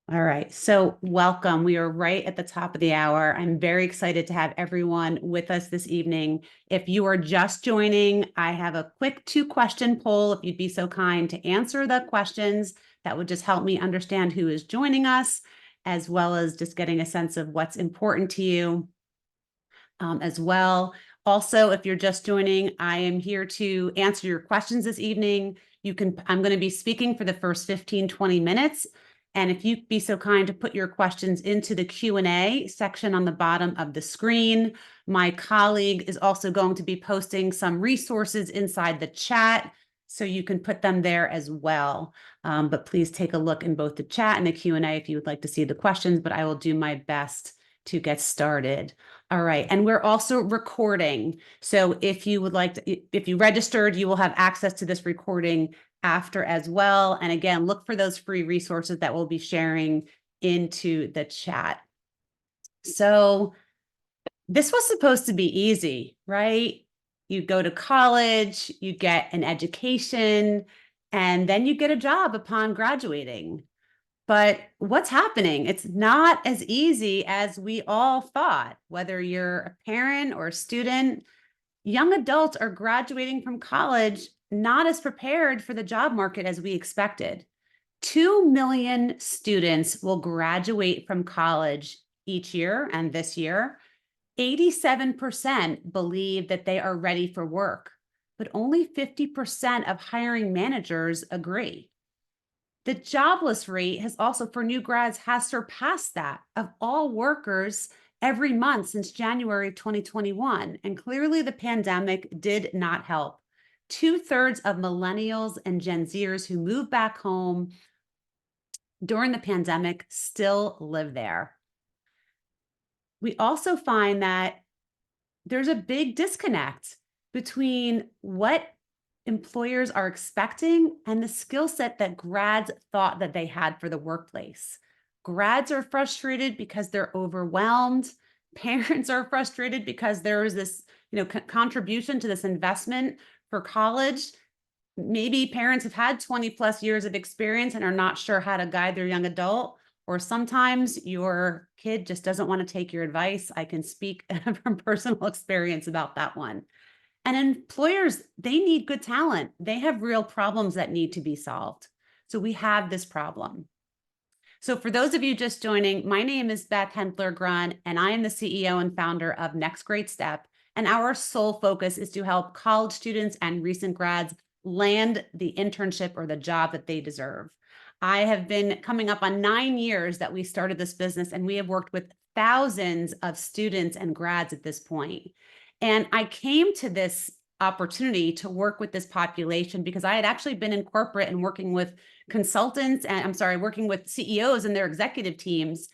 All right, so welcome. We are right at the top of the hour. I'm very excited to have everyone with us this evening. If you are just joining, I have a quick 2-question poll. If you'd be so kind to answer the questions, that would just help me understand who is joining us, as well as just getting a sense of what's important to you as well. Also, if you're just joining, I am here to answer your questions this evening. I'm going to be speaking for the first 15-20 minutes. And if you'd be so kind to put your questions into the Q&A section on the bottom of the screen. My colleague is also going to be posting some resources inside the chat, so you can put them there as well. But please take a look in both the chat and the Q&A if you would like to see the questions, but I will do my best to get started. All right, and we're also recording. So if you would like to, if you registered, you will have access to this recording after as well. And again, look for those free resources that we'll be sharing into the chat. So this was supposed to be easy, right? You go to college, you get an education, and then you get a job upon graduating. But what's happening? It's not as easy as we all thought. Whether you're a parent or a student, young adults are graduating from college not as prepared for the job market as we expected. 2 million students will graduate from college each year, and this year, 87% believe that they are ready for work, but only 50% of hiring managers agree. The jobless rate has also, for new grads, has surpassed that of all workers every month since January 2021. And clearly the pandemic did not help. 2/3 of millennials and Gen Zers who moved back home during the pandemic still live there. We also find that there's a big disconnect between what employers are expecting and the skill set that grads thought that they had for the workplace. Grads are frustrated because they're overwhelmed. Parents are frustrated because there is this, contribution to this investment for college. Maybe parents have had 20 plus years of experience and are not sure how to guide their young adult, or sometimes your kid just doesn't want to take your advice. I can speak from personal experience about that one. And employers, they need good talent. They have real problems that need to be solved. So we have this problem. So for those of you just joining, my name is Beth Hempler-Grun, and I am the CEO and founder of Next Great Step. And our sole focus is to help college students and recent grads land the internship or the job that they deserve. I have been coming up on 9 years that we started this business, and we have worked with thousands of students and grads at this point. And I came to this opportunity to work with this population because I had actually been in corporate and working with consultants and working with CEOs and their executive teams.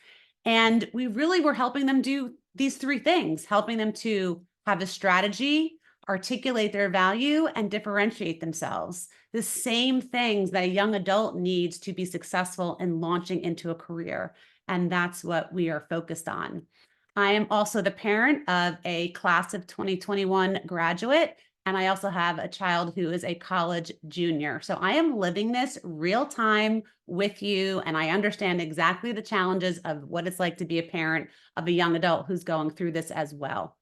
And we really were helping them do these 3 things, helping them to have a strategy, articulate their value, and differentiate themselves. The same things that a young adult needs to be successful in launching into a career. And that's what we are focused on. I am also the parent of a class of 2021 graduate, and I also have a child who is a college junior. So I am living this real time with you, and I understand exactly the challenges of what it's like to be a parent of a young adult who's going through this as well.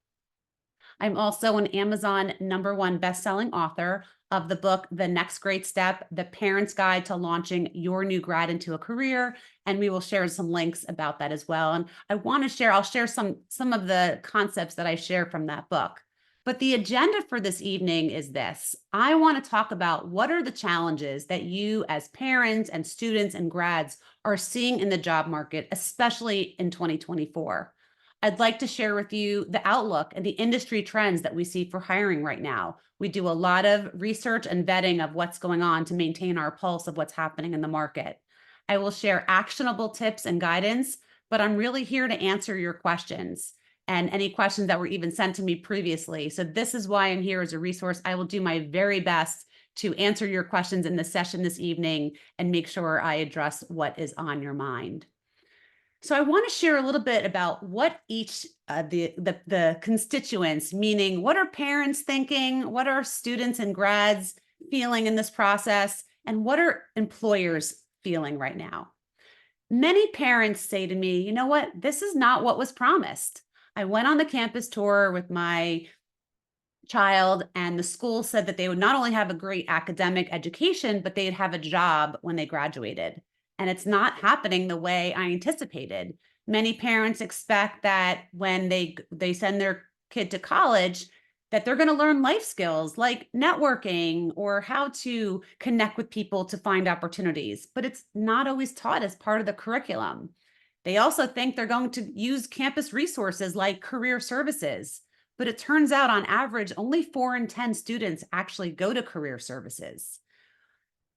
I'm also an Amazon #1 best-selling author of the book, The Next Great Step, The Parent's Guide to Launching Your New Grad into a Career. And we will share some links about that as well. And I'll share some of the concepts that I share from that book. But the agenda for this evening is this. I want to talk about what are the challenges that you as parents and students and grads are seeing in the job market, especially in 2024. I'd like to share with you the outlook and the industry trends that we see for hiring right now. We do a lot of research and vetting of what's going on to maintain our pulse of what's happening in the market. I will share actionable tips and guidance, but I'm really here to answer your questions and any questions that were even sent to me previously. So this is why I'm here as a resource. I will do my very best to answer your questions in the session this evening and make sure I address what is on your mind. So I want to share a little bit about what each the constituents, meaning what are parents thinking, what are students and grads feeling in this process, and what are employers feeling right now. Many parents say to me, you know what? This is not what was promised. I went on the campus tour with my child, and the school said that they would not only have a great academic education, but they'd have a job when they graduated. And it's not happening the way I anticipated. Many parents expect that when they send their kid to college, that they're going to learn life skills like networking or how to connect with people to find opportunities, but it's not always taught as part of the curriculum. They also think they're going to use campus resources like career services, but it turns out on average, only 4 in 10 students actually go to career services.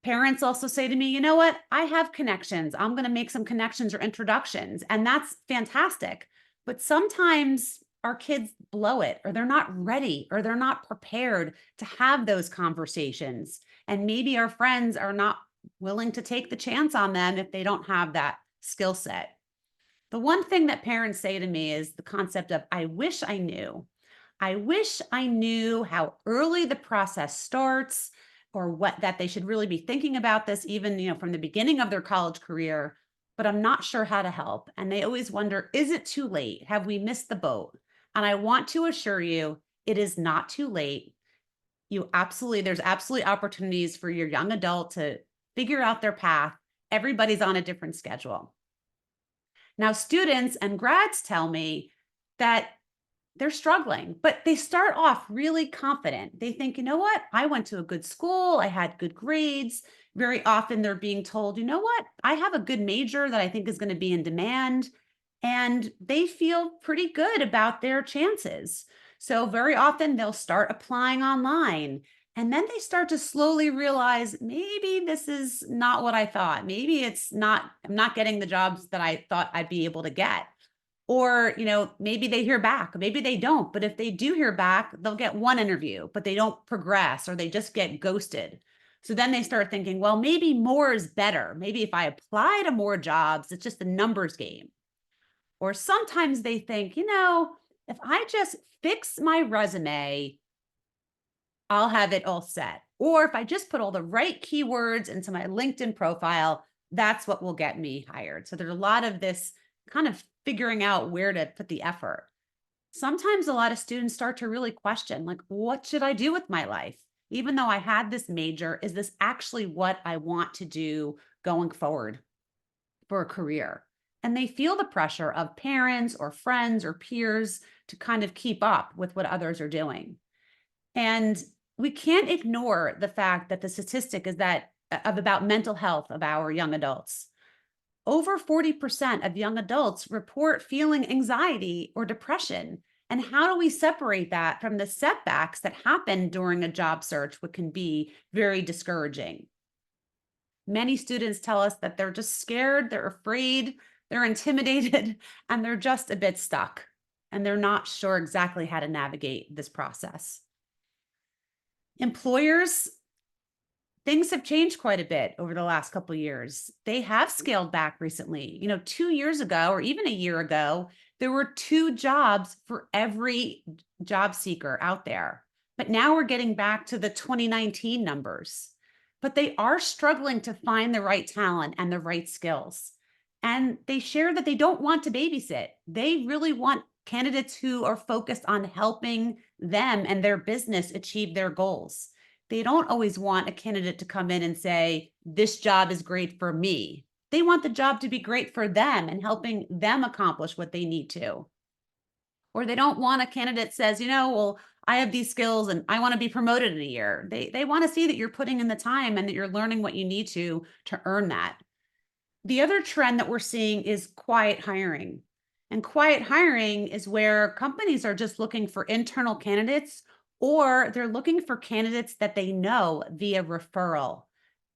Parents also say to me, you know what? I have connections. I'm going to make some connections or introductions. And that's fantastic. But sometimes our kids blow it, or they're not ready, or they're not prepared to have those conversations. And maybe our friends are not willing to take the chance on them if they don't have that skill set. The one thing that parents say to me is the concept of, I wish I knew. I wish I knew how early the process starts, or what that they should really be thinking about this even, from the beginning of their college career, but I'm not sure how to help. And they always wonder, is it too late? Have we missed the boat? And I want to assure you, it is not too late. There's absolutely opportunities for your young adult to figure out their path. Everybody's on a different schedule. Now, students and grads tell me that they're struggling, but they start off really confident. They think, you know what? I went to a good school. I had good grades. Very often they're being told, you know what? I have a good major that I think is going to be in demand. And they feel pretty good about their chances. So very often they'll start applying online. And then they start to slowly realize maybe this is not what I thought. Maybe I'm not getting the jobs that I thought I'd be able to get. Or, maybe they hear back, maybe they don't. But if they do hear back, they'll get one interview, but they don't progress, or they just get ghosted. So then they start thinking, well, maybe more is better. Maybe if I apply to more jobs, it's just a numbers game. Or sometimes they think, if I just fix my resume, I'll have it all set. Or if I just put all the right keywords into my LinkedIn profile, that's what will get me hired. So there's a lot of this kind of figuring out where to put the effort. Sometimes a lot of students start to really question, like, what should I do with my life? Even though I had this major, is this actually what I want to do going forward for a career? And they feel the pressure of parents or friends or peers to kind of keep up with what others are doing. And we can't ignore the fact that the statistic is that of about mental health of our young adults. Over 40% of young adults report feeling anxiety or depression. And how do we separate that from the setbacks that happen during a job search, which can be very discouraging? Many students tell us that they're just scared, they're afraid, they're intimidated, and they're just a bit stuck. And they're not sure exactly how to navigate this process. Employers, things have changed quite a bit over the last couple of years. They have scaled back recently. 2 years ago, or even a year ago, there were 2 jobs for every job seeker out there. But now we're getting back to the 2019 numbers. But they are struggling to find the right talent and the right skills. And they share that they don't want to babysit. They really want candidates who are focused on helping them and their business achieve their goals. They don't always want a candidate to come in and say, this job is great for me. They want the job to be great for them and helping them accomplish what they need to. Or they don't want a candidate that says, well, I have these skills and I want to be promoted in a year. They want to see that you're putting in the time and that you're learning what you need to earn that. The other trend that we're seeing is quiet hiring. And quiet hiring is where companies are just looking for internal candidates, or they're looking for candidates that they know via referral.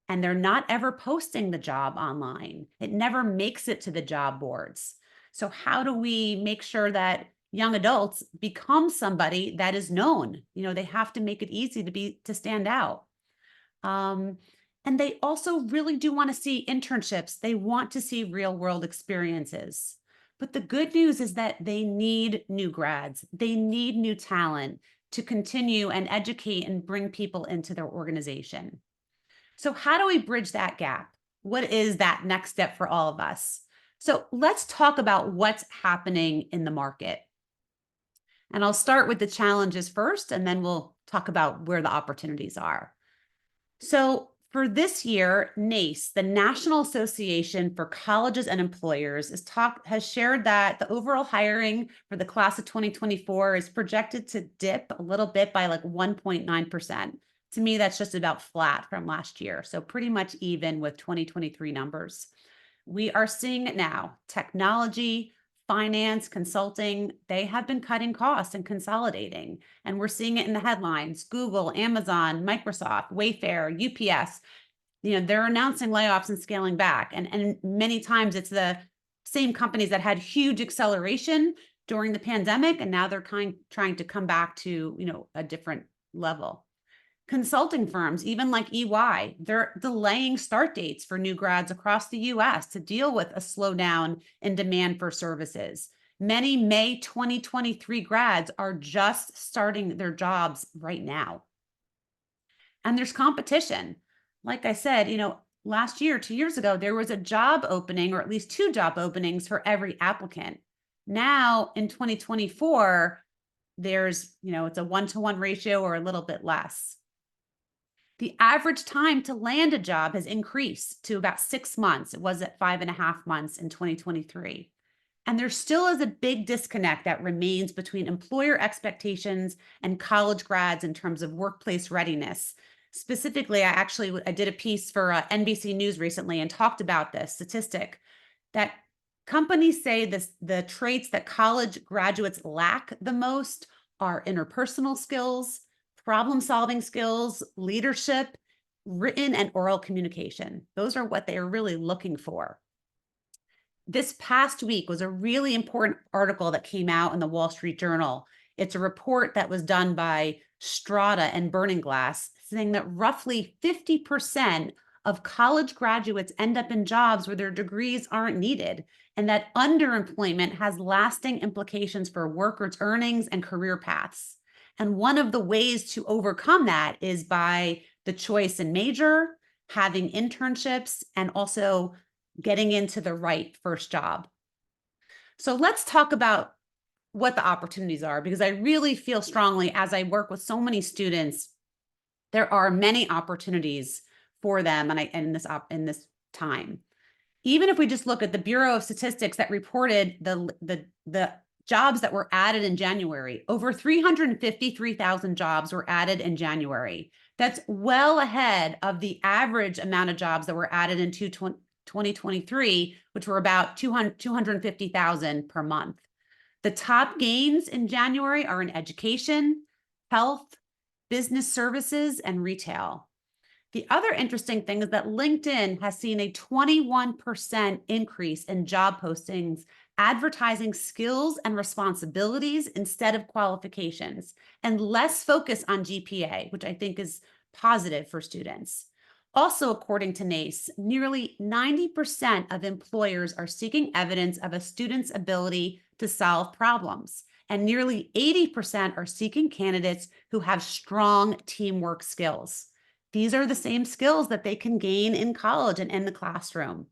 And they're not ever posting the job online. It never makes it to the job boards. So how do we make sure that young adults become somebody that is known? They have to make it easy to stand out. And they also really do want to see internships. They want to see real world experiences. But the good news is that they need new grads. They need new talent to continue and educate and bring people into their organization. So how do we bridge that gap? What is that next step for all of us? So let's talk about what's happening in the market. And I'll start with the challenges first, and then we'll talk about where the opportunities are. So for this year, NACE, the National Association for Colleges and Employers, has shared that the overall hiring for the class of 2024 is projected to dip a little bit by like 1.9%. To me, that's just about flat from last year. So pretty much even with 2023 numbers. We are seeing it now. Technology, finance, consulting, they have been cutting costs and consolidating. And we're seeing it in the headlines. Google, Amazon, Microsoft, Wayfair, UPS, they're announcing layoffs and scaling back. And many times it's the same companies that had huge acceleration during the pandemic, and now they're trying to come back to, a different level. Consulting firms, even like EY, they're delaying start dates for new grads across the US to deal with a slowdown in demand for services. Many May 2023 grads are just starting their jobs right now. And there's competition. Like I said, last year, 2 years ago, there was a job opening, or at least two job openings for every applicant. Now in 2024, it's a 1-to-1 ratio or a little bit less. The average time to land a job has increased to about 6 months. It was at 5.5 months in 2023. And there still is a big disconnect that remains between employer expectations and college grads in terms of workplace readiness. Specifically, I did a piece for NBC News recently and talked about this statistic that companies say the traits that college graduates lack the most are interpersonal skills, problem-solving skills, leadership, written and oral communication. Those are what they are really looking for. This past week was a really important article that came out in the Wall Street Journal. It's a report that was done by Strata and Burning Glass, saying that roughly 50% of college graduates end up in jobs where their degrees aren't needed, and that underemployment has lasting implications for workers' earnings and career paths. And one of the ways to overcome that is by the choice in major, having internships, and also getting into the right first job. So let's talk about what the opportunities are, because I really feel strongly, as I work with so many students, there are many opportunities for them in this time. Even if we just look at the Bureau of Statistics that reported the jobs that were added in January, over 353,000 jobs were added in January. That's well ahead of the average amount of jobs that were added in 2023, which were about 250,000 per month. The top gains in January are in education, health, business services, and retail. The other interesting thing is that LinkedIn has seen a 21% increase in job postings advertising skills and responsibilities instead of qualifications, and less focus on GPA, which I think is positive for students. Also, according to NACE, nearly 90% of employers are seeking evidence of a student's ability to solve problems, and nearly 80% are seeking candidates who have strong teamwork skills. These are the same skills that they can gain in college and in the classroom.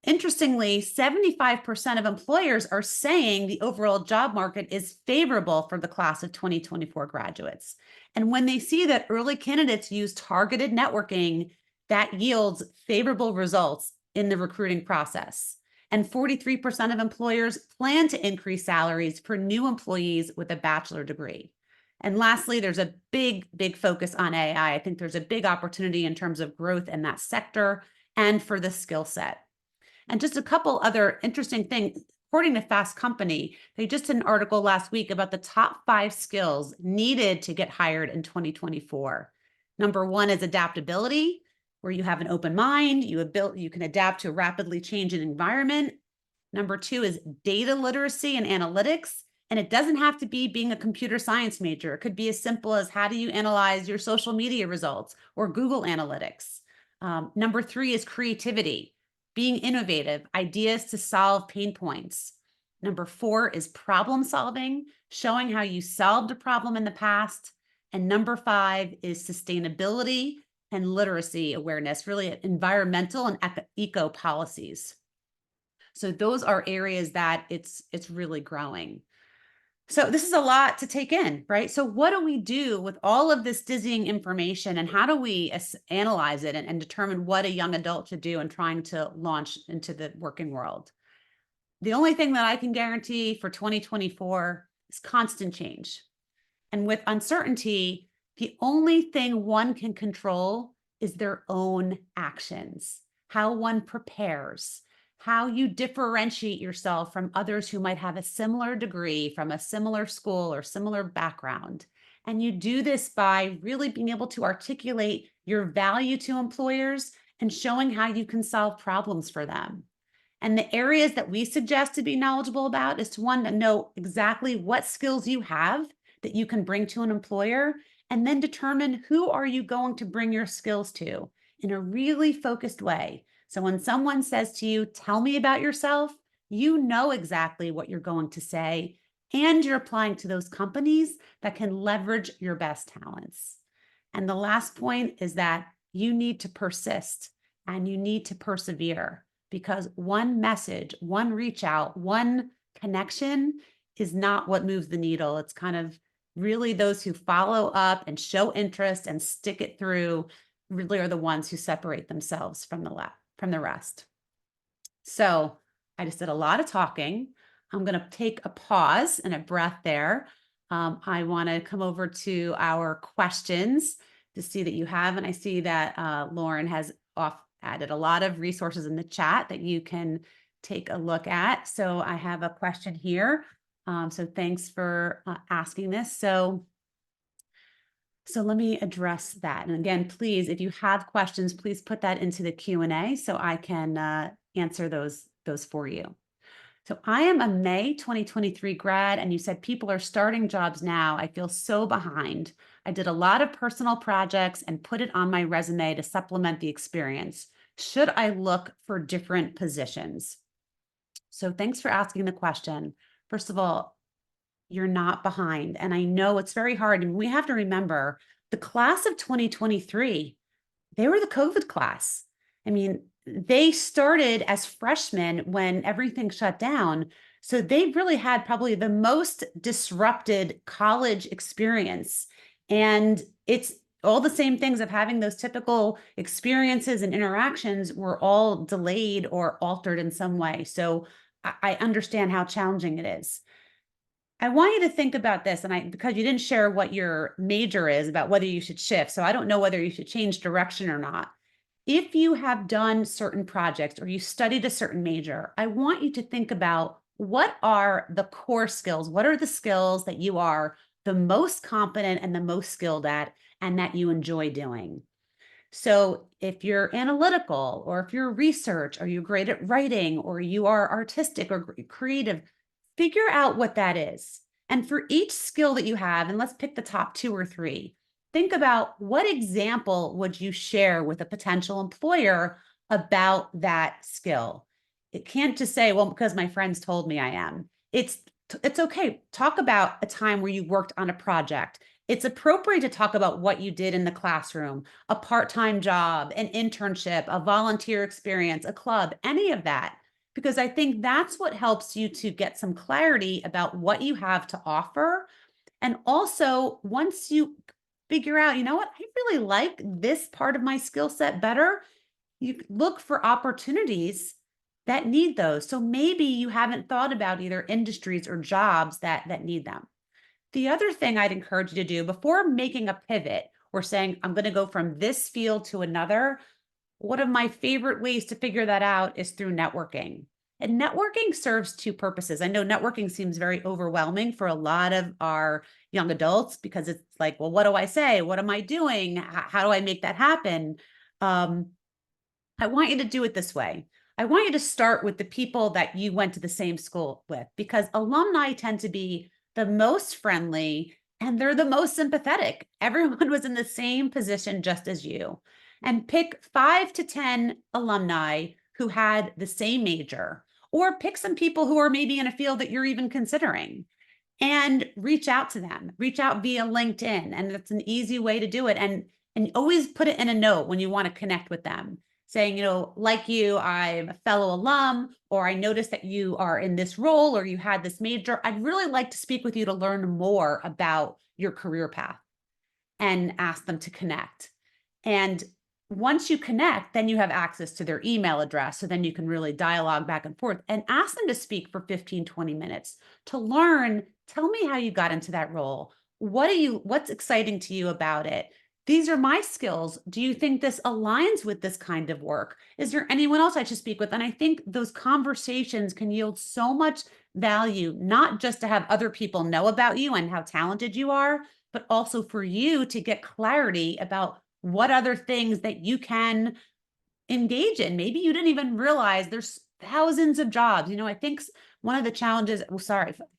Interestingly, 75% of employers are saying the overall job market is favorable for the class of 2024 graduates. And when they see that early candidates use targeted networking, that yields favorable results in the recruiting process. And 43% of employers plan to increase salaries for new employees with a bachelor degree. And lastly, there's a big focus on AI. I think there's a big opportunity in terms of growth in that sector and for the skill set. And just a couple other interesting things. According to Fast Company, they just did an article last week about the top 5 skills needed to get hired in 2024. Number 1 is adaptability, where you have an open mind, you can adapt to a rapidly changing environment. Number 2 is data literacy and analytics. And it doesn't have to be being a computer science major. It could be as simple as how do you analyze your social media results or Google Analytics. Number 3 is creativity, being innovative, ideas to solve pain points. Number 4 is problem solving, showing how you solved a problem in the past. And number 5 is sustainability, and literacy awareness, really environmental and eco policies. So those are areas that it's really growing. So this is a lot to take in, right? So what do we do with all of this dizzying information, and how do we analyze it and determine what a young adult should do in trying to launch into the working world? The only thing that I can guarantee for 2024 is constant change. And with uncertainty, the only thing one can control is their own actions, how one prepares, how you differentiate yourself from others who might have a similar degree from a similar school or similar background. And you do this by really being able to articulate your value to employers and showing how you can solve problems for them. And the areas that we suggest to be knowledgeable about is to one, to know exactly what skills you have that you can bring to an employer, and then determine who are you going to bring your skills to in a really focused way. So when someone says to you, tell me about yourself, you know exactly what you're going to say, and you're applying to those companies that can leverage your best talents. And the last point is that you need to persist and you need to persevere, because one message, one reach out, one connection is not what moves the needle. It's kind of really those who follow up and show interest and stick it through really are the ones who separate themselves from the rest. So I just did a lot of talking. I'm going to take a pause and a breath there. I want to come over to our questions to see that you have, and I see that Lauren has added a lot of resources in the chat that you can take a look at. So I have a question here. So thanks for asking this. So let me address that. And again, please, if you have questions, please put that into the Q&A so I can answer those for you. So I am a May 2023 grad, and you said people are starting jobs now. I feel so behind. I did a lot of personal projects and put it on my resume to supplement the experience. Should I look for different positions? So thanks for asking the question. First of all, you're not behind. And I know it's very hard. And we have to remember the class of 2023, they were the COVID class. I mean, they started as freshmen when everything shut down. So they really had probably the most disrupted college experience. And it's all the same things of having those typical experiences and interactions were all delayed or altered in some way. So I understand how challenging it is. I want you to think about this, and because you didn't share what your major is, about whether you should shift. So I don't know whether you should change direction or not. If you have done certain projects or you studied a certain major, I want you to think about what are the core skills? What are the skills that you are the most competent and the most skilled at, and that you enjoy doing? So if you're analytical, or if you're research, or you're great at writing, or you are artistic or creative, figure out what that is. And for each skill that you have, and let's pick the top 2 or 3, think about what example would you share with a potential employer about that skill. It can't just say, well, because my friends told me I am. It's okay. Talk about a time where you worked on a project. It's appropriate to talk about what you did in the classroom, a part-time job, an internship, a volunteer experience, a club, any of that, because I think that's what helps you to get some clarity about what you have to offer. And also, once you figure out, you know what, I really like this part of my skill set better, you look for opportunities that need those. So maybe you haven't thought about either industries or jobs that need them. The other thing I'd encourage you to do before making a pivot or saying, I'm going to go from this field to another, one of my favorite ways to figure that out is through networking. And networking serves 2 purposes. I know networking seems very overwhelming for a lot of our young adults, because it's like, well, what do I say? What am I doing? How do I make that happen? I want you to do it this way. I want you to start with the people that you went to the same school with, because alumni tend to be the most friendly and they're the most sympathetic. Everyone was in the same position just as you. And pick 5 to 10 alumni who had the same major, or pick some people who are maybe in a field that you're even considering, and reach out to them. Reach out via LinkedIn. And it's an easy way to do it. And And always put it in a note when you want to connect with them, saying, like you, I'm a fellow alum, or I noticed that you are in this role or you had this major. I'd really like to speak with you to learn more about your career path, and ask them to connect. And once you connect, then you have access to their email address. So then you can really dialogue back and forth and ask them to speak for 15, 20 minutes to learn. Tell me how you got into that role. What's exciting to you about it? These are my skills. Do you think this aligns with this kind of work? Is there anyone else I should speak with? And I think those conversations can yield so much value, not just to have other people know about you and how talented you are, but also for you to get clarity about what other things that you can engage in. Maybe you didn't even realize there's thousands of jobs. I think one of the challenges,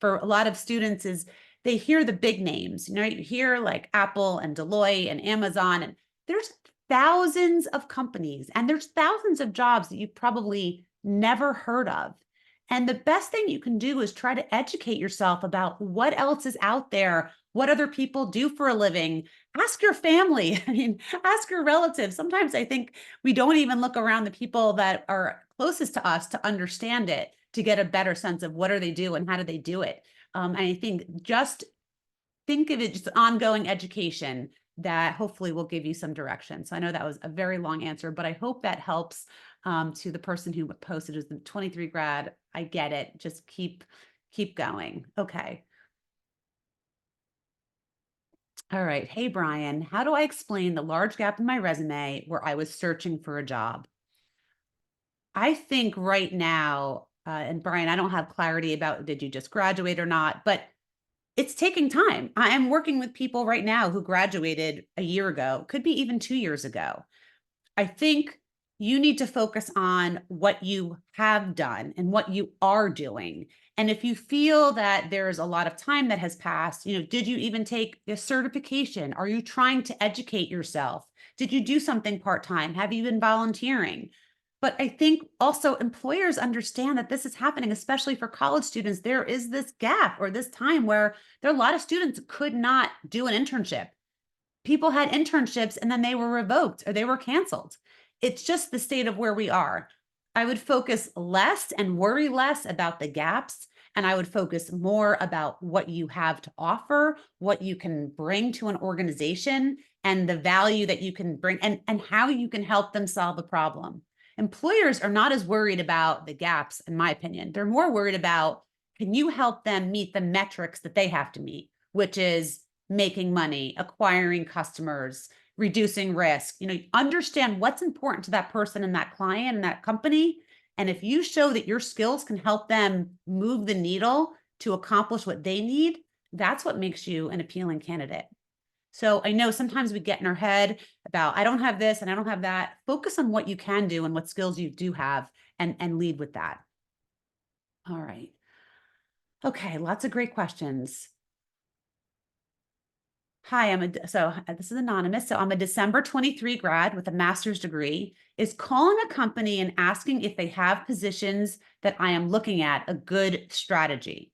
for a lot of students is they hear the big names. You hear like Apple and Deloitte and Amazon, and there's thousands of companies and there's thousands of jobs that you probably never heard of. And the best thing you can do is try to educate yourself about what else is out there, what other people do for a living. Ask your family. Ask your relatives. Sometimes I think we don't even look around the people that are closest to us to understand it, to get a better sense of what are they do and how do they do it. And I think just think of it just ongoing education that hopefully will give you some direction. So I know that was a very long answer, but I hope that helps to the person who posted as the 23 grad. I get it. Just keep going. Okay. All right. Hey, Brian, how do I explain the large gap in my resume where I was searching for a job? I think right now, and Brian, I don't have clarity about did you just graduate or not, but it's taking time. I am working with people right now who graduated a year ago, could be even 2 years ago. I think you need to focus on what you have done and what you are doing. And if you feel that there's a lot of time that has passed, did you even take a certification? Are you trying to educate yourself? Did you do something part-time? Have you been volunteering? But I think also employers understand that this is happening, especially for college students. There is this gap or this time where there are a lot of students who could not do an internship. People had internships and then they were revoked or they were canceled. It's just the state of where we are. I would focus less and worry less about the gaps. And I would focus more about what you have to offer, what you can bring to an organization, and the value that you can bring, and how you can help them solve a problem. Employers are not as worried about the gaps, in my opinion. They're more worried about, can you help them meet the metrics that they have to meet, which is making money, acquiring customers, reducing risk. Understand what's important to that person and that client and that company. And if you show that your skills can help them move the needle to accomplish what they need, that's what makes you an appealing candidate. So I know sometimes we get in our head about, I don't have this and I don't have that. Focus on what you can do and what skills you do have, and lead with that. All right. Okay, lots of great questions. Hi, this is anonymous. So I'm a December 23 grad with a master's degree. Is calling a company and asking if they have positions that I am looking at a good strategy?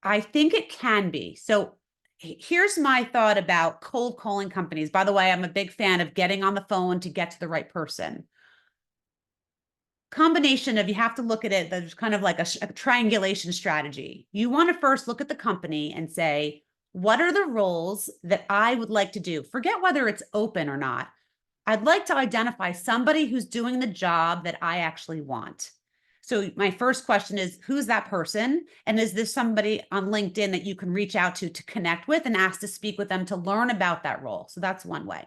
I think it can be. So here's my thought about cold calling companies. By the way, I'm a big fan of getting on the phone to get to the right person. Combination of, you have to look at it, there's kind of like a triangulation strategy. You want to first look at the company and say, what are the roles that I would like to do? Forget whether it's open or not. I'd like to identify somebody who's doing the job that I actually want. So my first question is, who's that person? And is this somebody on LinkedIn that you can reach out to connect with and ask to speak with them to learn about that role? So that's one way.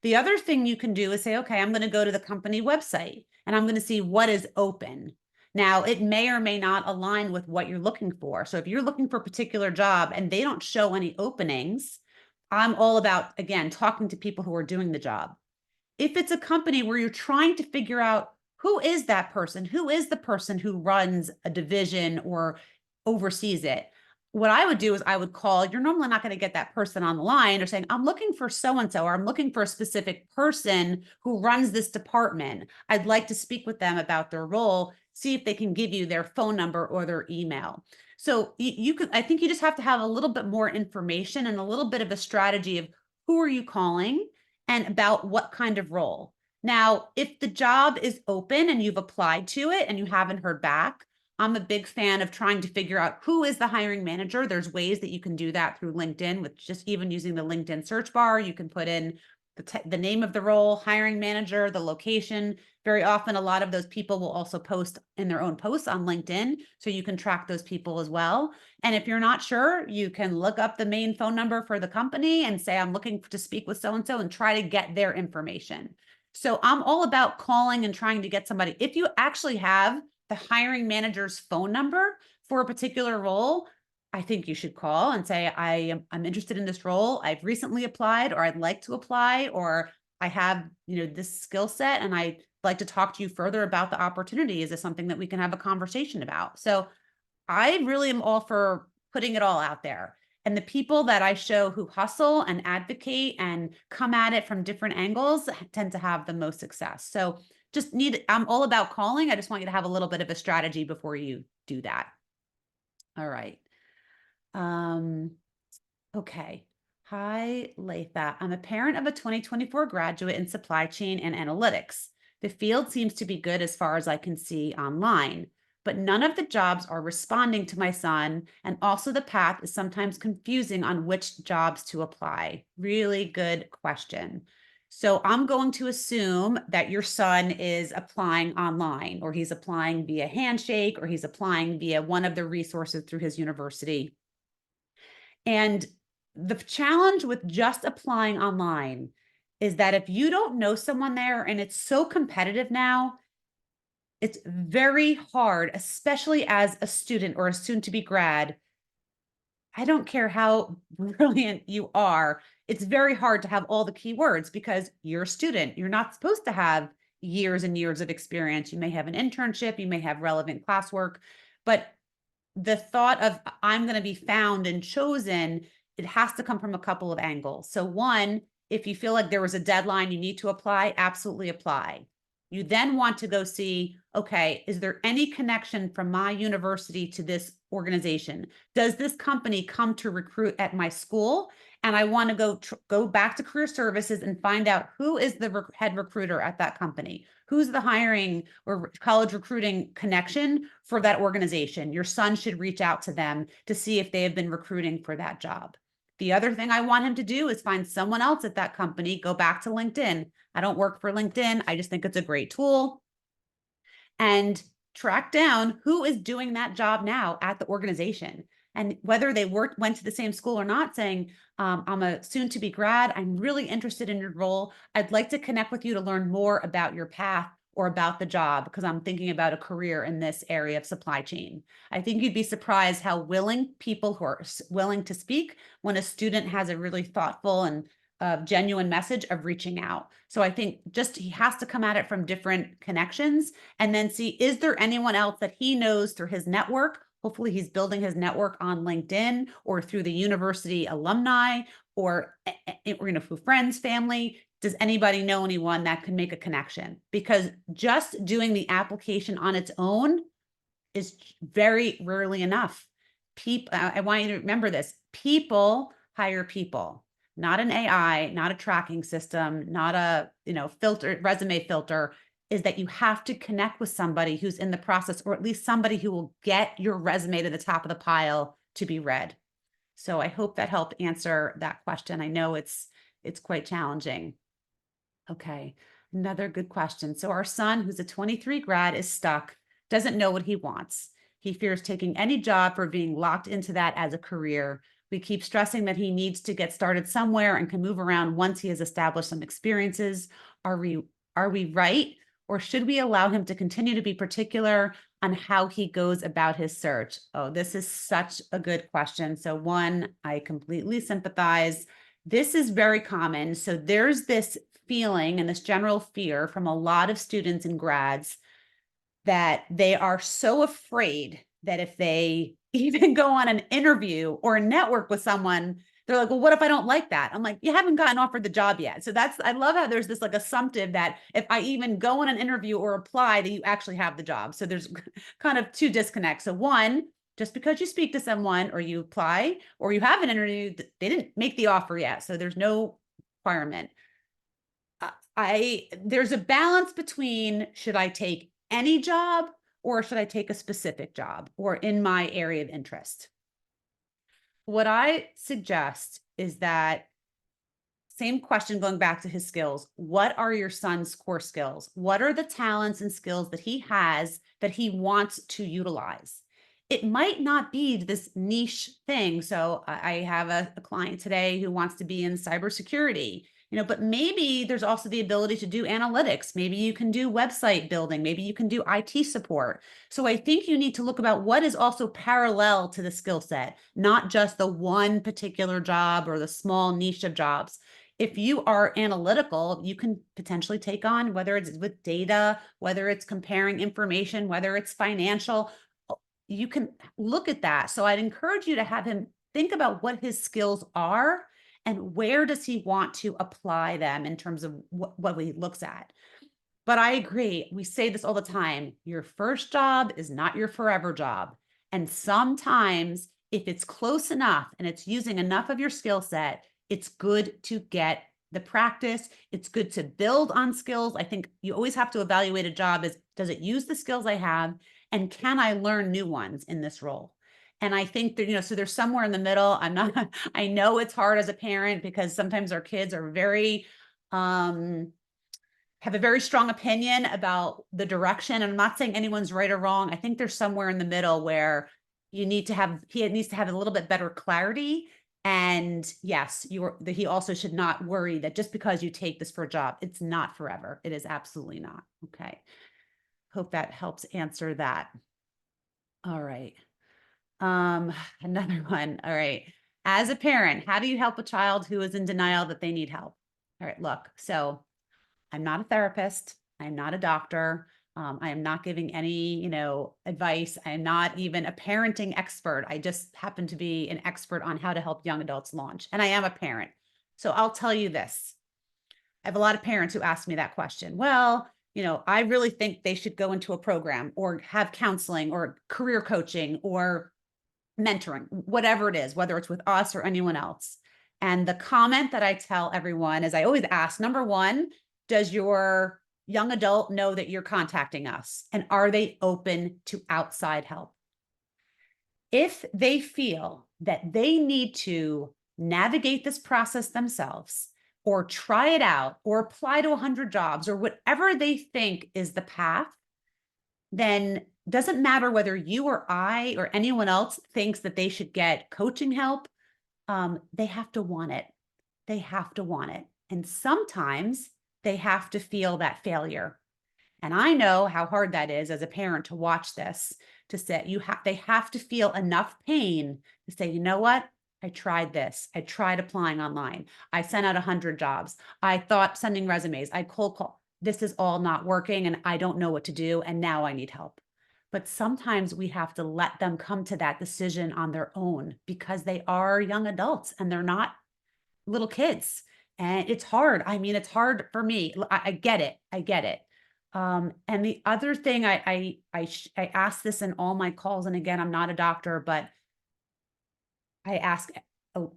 The other thing you can do is say, okay, I'm going to go to the company website and I'm going to see what is open. Now, it may or may not align with what you're looking for. So if you're looking for a particular job and they don't show any openings, I'm all about, again, talking to people who are doing the job. If it's a company where you're trying to figure out who is that person, who is the person who runs a division or oversees it, what I would do is I would call, you're normally not going to get that person on the line, or saying, I'm looking for so-and-so, or I'm looking for a specific person who runs this department. I'd like to speak with them about their role, see if they can give you their phone number or their email. So you could, I think you just have to have a little bit more information and a little bit of a strategy of who are you calling, and about what kind of role. Now, if the job is open and you've applied to it and you haven't heard back, I'm a big fan of trying to figure out who is the hiring manager. There's ways that you can do that through LinkedIn with just even using the LinkedIn search bar. You can put in the name of the role, hiring manager, the location. Very often, a lot of those people will also post in their own posts on LinkedIn. So you can track those people as well. And if you're not sure, you can look up the main phone number for the company and say, I'm looking to speak with so-and-so and try to get their information. So I'm all about calling and trying to get somebody. If you actually have the hiring manager's phone number for a particular role, I think you should call and say, I'm interested in this role. I've recently applied, or I'd like to apply, or I have, this skill set and I'd like to talk to you further about the opportunity. Is this something that we can have a conversation about? So I really am all for putting it all out there. And the people that I show who hustle and advocate and come at it from different angles tend to have the most success. So I'm all about calling. I just want you to have a little bit of a strategy before you do that. All right. Okay. Hi, Latha. I'm a parent of a 2024 graduate in supply chain and analytics. The field seems to be good as far as I can see online, but none of the jobs are responding to my son. And also the path is sometimes confusing on which jobs to apply. Really good question. So I'm going to assume that your son is applying online, or he's applying via handshake, or he's applying via one of the resources through his university. And the challenge with just applying online is that if you don't know someone there, and it's so competitive now, it's very hard, especially as a student or a soon to be grad. I don't care how brilliant you are, it's very hard to have all the keywords because you're a student. You're not supposed to have years and years of experience. You may have an internship, you may have relevant classwork, but the thought of I'm going to be found and chosen, it has to come from a couple of angles. So one, if you feel like there was a deadline, you need to apply, absolutely apply. You then want to go see, okay, is there any connection from my university to this organization? Does this company come to recruit at my school? And I want to go back to career services and find out who is the head recruiter at that company. Who's the hiring or college recruiting connection for that organization? Your son should reach out to them to see if they have been recruiting for that job. The other thing I want him to do is find someone else at that company, go back to LinkedIn. I don't work for LinkedIn. I just think it's a great tool. And track down who is doing that job now at the organization. And whether they went to the same school or not, saying, I'm a soon to be grad. I'm really interested in your role. I'd like to connect with you to learn more about your path or about the job, because I'm thinking about a career in this area of supply chain. I think you'd be surprised how willing people who are willing to speak when a student has a really thoughtful and genuine message of reaching out. So I think just he has to come at it from different connections and then see, is there anyone else that he knows through his network? Hopefully he's building his network on LinkedIn or through the university alumni or through friends, family. Does anybody know anyone that can make a connection? Because just doing the application on its own is very rarely enough. I want you to remember this. People hire people, not an AI, not a tracking system, not a resume filter. Is that you have to connect with somebody who's in the process, or at least somebody who will get your resume to the top of the pile to be read. So I hope that helped answer that question. I know it's quite challenging. Okay, another good question. So our son, who's a 23 grad, is stuck, doesn't know what he wants. He fears taking any job for being locked into that as a career. We keep stressing that he needs to get started somewhere and can move around once he has established some experiences. Are we right? Or should we allow him to continue to be particular on how he goes about his search? Oh, this is such a good question. So one, I completely sympathize. This is very common. So there's this feeling and this general fear from a lot of students and grads that they are so afraid that if they even go on an interview or network with someone, they're like, well, what if I don't like that? I'm like, you haven't gotten offered the job yet. So I love how there's this like assumptive that if I even go on an interview or apply, that you actually have the job. So there's kind of two disconnects. So one, just because you speak to someone or you apply or you have an interview, they didn't make the offer yet. So there's no requirement. There's a balance between, should I take any job or should I take a specific job or in my area of interest? What I suggest is that same question going back to his skills. What are your son's core skills? What are the talents and skills that he has that he wants to utilize? It might not be this niche thing. So I have a client today who wants to be in cybersecurity, but maybe there's also the ability to do analytics. Maybe you can do website building. Maybe you can do IT support. So I think you need to look about what is also parallel to the skill set, not just the one particular job or the small niche of jobs. If you are analytical, you can potentially take on, whether it's with data, whether it's comparing information, whether it's financial, you can look at that. So I'd encourage you to have him think about what his skills are and where does he want to apply them in terms of what he looks at. But I agree. We say this all the time. Your first job is not your forever job. And sometimes if it's close enough and it's using enough of your skill set, it's good to get the practice. It's good to build on skills. I think you always have to evaluate a job as, does it use the skills I have? And can I learn new ones in this role? And I think that, so there's somewhere in the middle. I know it's hard as a parent because sometimes our kids are have a very strong opinion about the direction. And I'm not saying anyone's right or wrong. I think there's somewhere in the middle where he needs to have a little bit better clarity. And yes, he also should not worry that just because you take this for a job, it's not forever. It is absolutely not. Okay. Hope that helps answer that. All right. Another one. All right. As a parent, how do you help a child who is in denial that they need help? All right, look, so I'm not a therapist. I'm not a doctor. I am not giving any, advice. I am not even a parenting expert. I just happen to be an expert on how to help young adults launch. And I am a parent. So I'll tell you this. I have a lot of parents who ask me that question. Well, I really think they should go into a program or have counseling or career coaching or mentoring, whatever it is, whether it's with us or anyone else. And the comment that I tell everyone is I always ask, number one, does your young adult know that you're contacting us? And are they open to outside help? If they feel that they need to navigate this process themselves or try it out or apply to 100 jobs or whatever they think is the path, then doesn't matter whether you or I or anyone else thinks that they should get coaching help. They have to want it. They have to want it. And sometimes they have to feel that failure. And I know how hard that is as a parent to watch this, to say they have to feel enough pain to say, you know what? I tried this. I tried applying online. I sent out 100 jobs. I thought sending resumes. I cold call. This is all not working and I don't know what to do. And now I need help. But sometimes we have to let them come to that decision on their own because they are young adults and they're not little kids. And it's hard. I mean, it's hard for me. I get it. I get it. And the other thing I ask this in all my calls, and again, I'm not a doctor, but I ask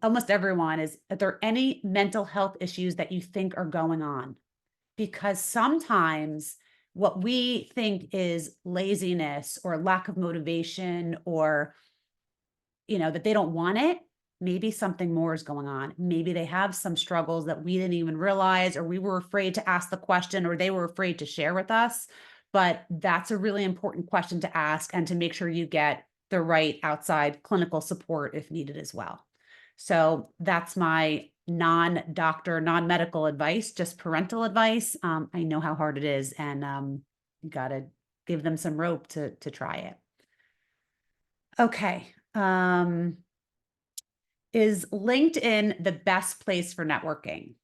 almost everyone is, are there any mental health issues that you think are going on? Because sometimes what we think is laziness or lack of motivation or, that they don't want it, maybe something more is going on. Maybe they have some struggles that we didn't even realize, or we were afraid to ask the question, or they were afraid to share with us. But that's a really important question to ask and to make sure you get the right outside clinical support if needed as well. So that's my non-doctor, non-medical advice, just parental advice. I know how hard it is, and you got to give them some rope to try it. Okay. Is LinkedIn the best place for networking?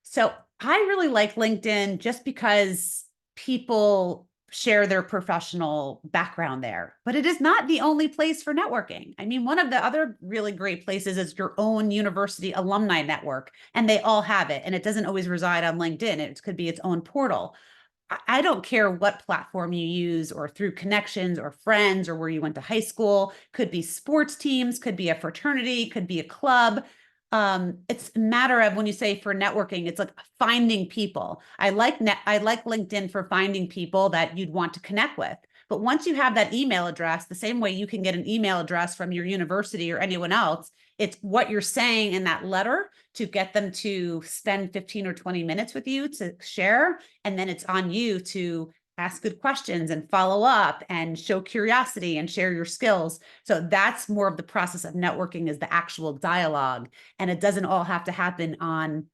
So I really like LinkedIn just because people share their professional background there, but it is not the only place for networking. I mean, one of the other really great places is your own university alumni network, and they all have it. And it doesn't always reside on LinkedIn. It could be its own portal. I don't care what platform you use or through connections or friends or where you went to high school, could be sports teams, could be a fraternity, could be a club. It's a matter of when you say for networking, it's like finding people. I like LinkedIn for finding people that you'd want to connect with. But once you have that email address, the same way you can get an email address from your university or anyone else, it's what you're saying in that letter to get them to spend 15 or 20 minutes with you to share. And then it's on you to ask good questions and follow up and show curiosity and share your skills. So that's more of the process of networking, is the actual dialogue. And it doesn't all have to happen on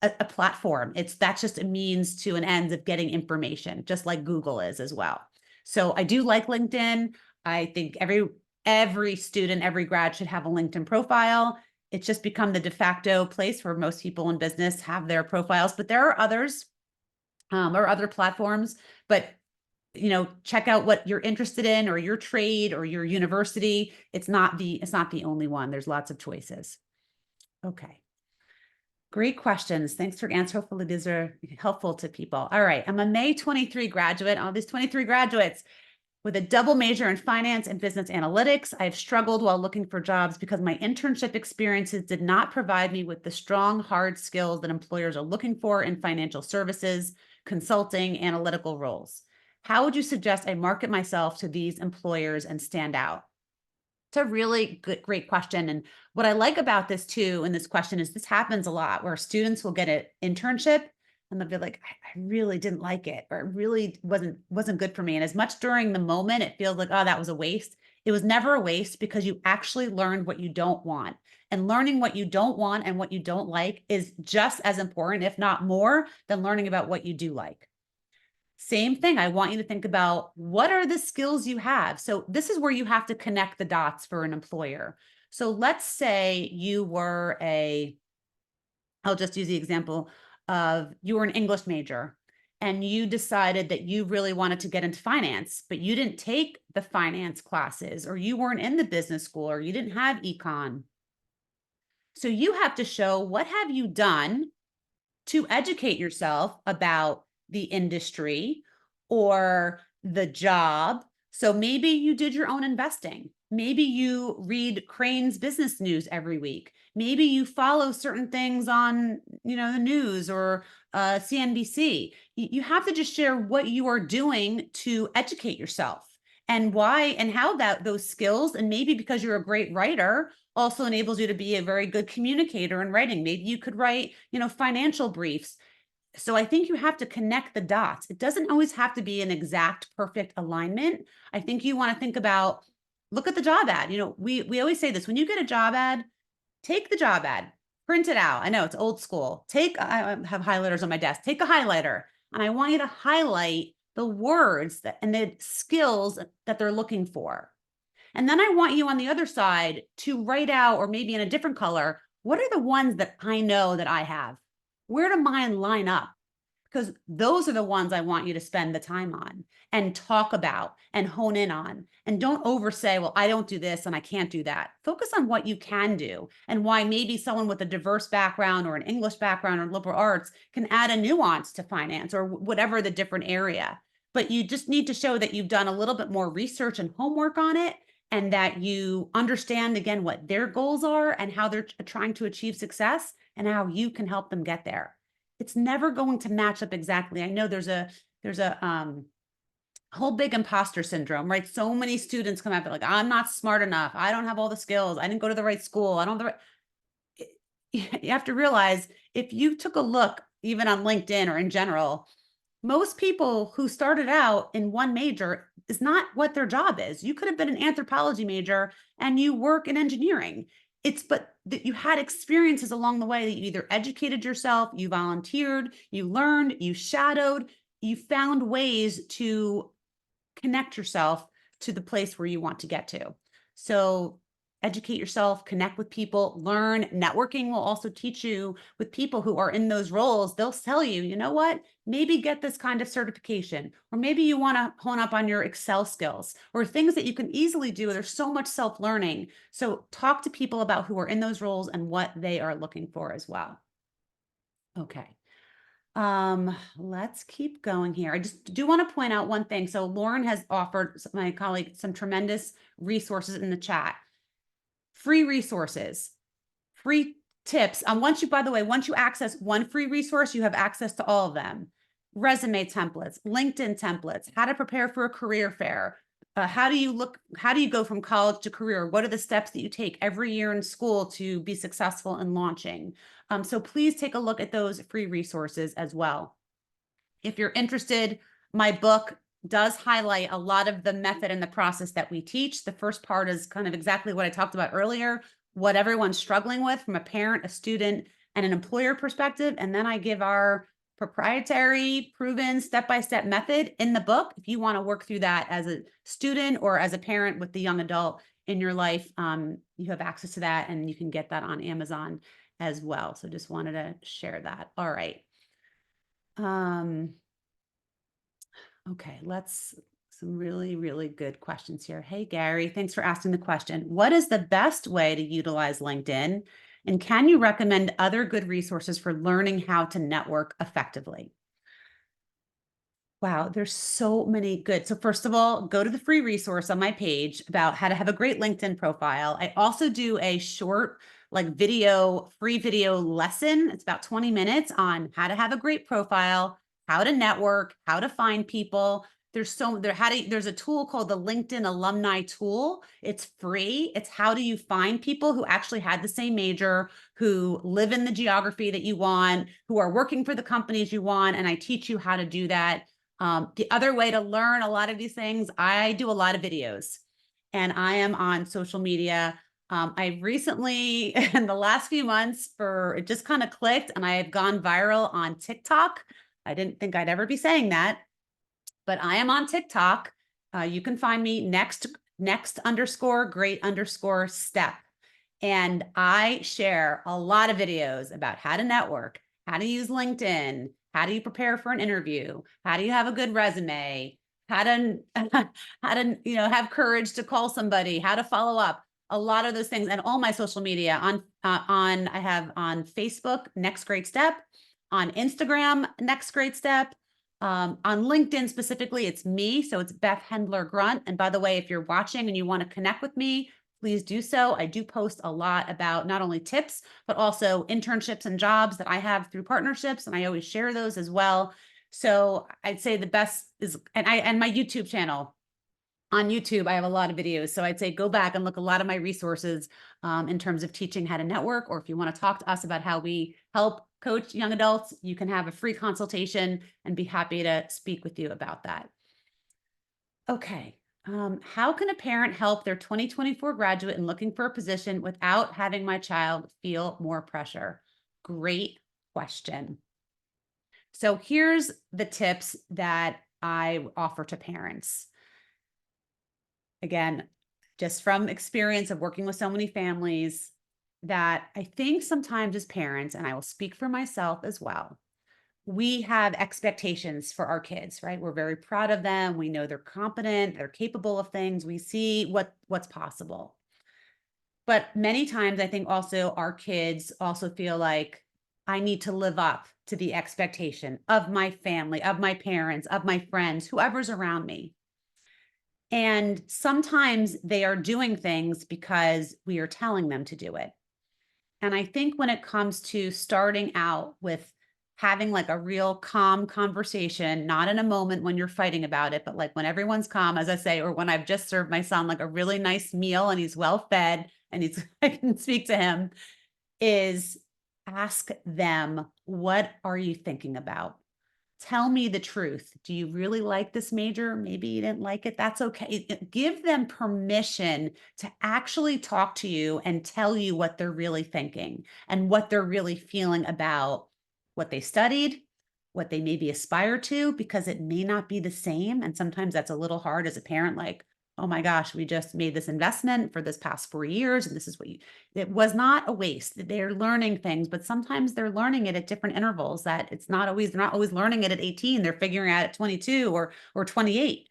a platform. That's just a means to an end of getting information, just like Google is as well. So I do like LinkedIn. I think every student, every grad should have a LinkedIn profile. It's just become the de facto place where most people in business have their profiles, but there are others, or other platforms. But check out what you're interested in, or your trade, or your university. It's not the only one. There's lots of choices. Okay. Great questions. Thanks for answering. Hopefully these are helpful to people. All right. I'm a May 23 graduate. All these 23 graduates with a double major in finance and business analytics. I've struggled while looking for jobs because my internship experiences did not provide me with the strong, hard skills that employers are looking for in financial services, consulting, analytical roles. How would you suggest I market myself to these employers and stand out? It's a really great question. And what I like about this too, in this question, is this happens a lot where students will get an internship and they'll be like, I really didn't like it, or it really wasn't good for me. And as much during the moment, it feels like, oh, that was a waste. It was never a waste, because you actually learned what you don't want. And learning what you don't want and what you don't like is just as important, if not more, than learning about what you do like. Same thing. I want you to think about, what are the skills you have? So this is where you have to connect the dots for an employer. So let's say I'll just use the example of, you were an English major and you decided that you really wanted to get into finance, but you didn't take the finance classes, or you weren't in the business school, or you didn't have econ. So you have to show, what have you done to educate yourself about the industry or the job. So maybe you did your own investing. Maybe you read Crane's business news every week. Maybe you follow certain things on, the news, or CNBC. You have to just share what you are doing to educate yourself, and why and how those skills, and maybe because you're a great writer, also enables you to be a very good communicator in writing. Maybe you could write, financial briefs. So I think you have to connect the dots. It doesn't always have to be an exact perfect alignment. I think you want to think about, look at the job ad. We always say this: when you get a job ad, take the job ad, print it out. I know it's old school. I have highlighters on my desk. Take a highlighter, and I want you to highlight the words and the skills that they're looking for. And then I want you on the other side to write out, or maybe in a different color, what are the ones that I know that I have? Where do mine line up? Because those are the ones I want you to spend the time on and talk about and hone in on. And don't oversay, well, I don't do this and I can't do that. Focus on what you can do, and why maybe someone with a diverse background, or an English background, or liberal arts can add a nuance to finance, or whatever the different area. But you just need to show that you've done a little bit more research and homework on it, and that you understand, again, what their goals are and how they're trying to achieve success, and how you can help them get there. It's never going to match up exactly. I know there's a whole big imposter syndrome, right? So many students come out like, I'm not smart enough. I don't have all the skills. I didn't go to the right school. I don't have the right. You have to realize, if you took a look even on LinkedIn or in general, most people who started out in one major is not what their job is. You could have been an anthropology major and you work in engineering. But that you had experiences along the way, that you either educated yourself, you volunteered, you learned, you shadowed, you found ways to connect yourself to the place where you want to get to. So educate yourself, connect with people, learn. Networking will also teach you with people who are in those roles. They'll tell you, you know what, maybe get this kind of certification, or maybe you want to hone up on your Excel skills, or things that you can easily do. There's so much self-learning. So talk to people about who are in those roles and what they are looking for as well. Okay. Let's keep going here. I just do want to point out one thing. So Lauren has offered, my colleague, some tremendous resources in the chat. Free resources, free tips. By the way, once you access one free resource, you have access to all of them. Resume templates, LinkedIn templates, how to prepare for a career fair. How do you go from college to career? What are the steps that you take every year in school to be successful in launching? So please take a look at those free resources as well. If you're interested, my book does highlight a lot of the method and the process that we teach. The first part is kind of exactly what I talked about earlier, what everyone's struggling with from a parent, a student, and an employer perspective. And then I give our proprietary, proven step-by-step method in the book. If you want to work through that as a student or as a parent with the young adult in your life, you have access to that, and you can get that on Amazon as well. So just wanted to share that. All right. Okay, some really, really good questions here. Hey, Gary, thanks for asking the question. What is the best way to utilize LinkedIn? And can you recommend other good resources for learning how to network effectively? Wow, there's so many good. So first of all, go to the free resource on my page about how to have a great LinkedIn profile. I also do a short free video lesson. It's about 20 minutes on how to have a great profile, how to network, how to find people. There's a tool called the LinkedIn Alumni Tool. It's free. It's how do you find people who actually had the same major, who live in the geography that you want, who are working for the companies you want, and I teach you how to do that. The other way to learn a lot of these things, I do a lot of videos, and I am on social media. I recently, in the last few months, it just kind of clicked, and I have gone viral on TikTok. I didn't think I'd ever be saying that, but I am on TikTok. You can find me next underscore great underscore step. And I share a lot of videos about how to network, how to use LinkedIn, how do you prepare for an interview, how do you have a good resume, how to have courage to call somebody, how to follow up, a lot of those things, and all my social media I have on Facebook, Next Great Step, on Instagram, Next Great Step. On LinkedIn specifically, it's me. So it's Beth Hendler Grunt. And by the way, if you're watching and you want to connect with me, please do so. I do post a lot about not only tips, but also internships and jobs that I have through partnerships. And I always share those as well. So I'd say the best is, and my YouTube channel. On YouTube, I have a lot of videos. So I'd say go back and look a lot of my resources in terms of teaching how to network, or if you want to talk to us about how we help coach young adults, you can have a free consultation and be happy to speak with you about that. Okay. How can a parent help their 2024 graduate in looking for a position without having my child feel more pressure? Great question. So here's the tips that I offer to parents. Again, just from experience of working with so many families, that I think sometimes as parents, and I will speak for myself as well, we have expectations for our kids, right? We're very proud of them. We know they're competent, they're capable of things. We see what's possible. But many times I think also our kids also feel like I need to live up to the expectation of my family, of my parents, of my friends, whoever's around me. And sometimes they are doing things because we are telling them to do it. And I think when it comes to starting out with having like a real calm conversation, not in a moment when you're fighting about it, but like when everyone's calm, as I say, or when I've just served my son like a really nice meal and he's well fed and I can speak to him, is ask them, what are you thinking about? Tell me the truth. Do you really like this major? Maybe you didn't like it. That's okay. Give them permission to actually talk to you and tell you what they're really thinking and what they're really feeling about what they studied, what they maybe aspire to, because it may not be the same. And sometimes that's a little hard as a parent, like, oh my gosh, we just made this investment for this past 4 years. And this is it was not a waste. They're learning things, but sometimes they're learning it at different intervals that they're not always learning it at 18. They're figuring out at 22 or 28.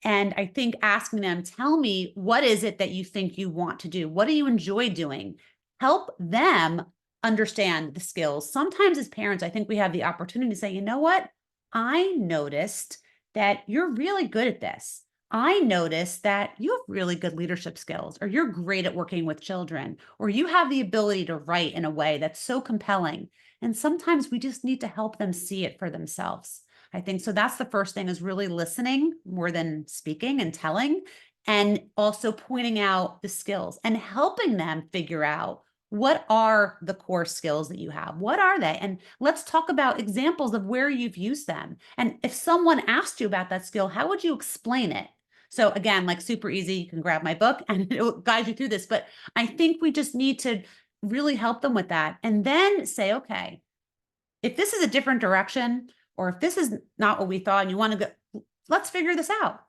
And I think asking them, tell me, what is it that you think you want to do? What do you enjoy doing? Help them understand the skills. Sometimes as parents, I think we have the opportunity to say, you know what? I noticed that you're really good at this. I noticed that you have really good leadership skills, or you're great at working with children, or you have the ability to write in a way that's so compelling. And sometimes we just need to help them see it for themselves. I think so. That's the first thing is really listening more than speaking and telling, and also pointing out the skills and helping them figure out what are the core skills that you have? What are they? And let's talk about examples of where you've used them. And if someone asked you about that skill, how would you explain it? So again, like super easy, you can grab my book and it will guide you through this. But I think we just need to really help them with that and then say, okay, if this is a different direction, or if this is not what we thought and you want to go, let's figure this out.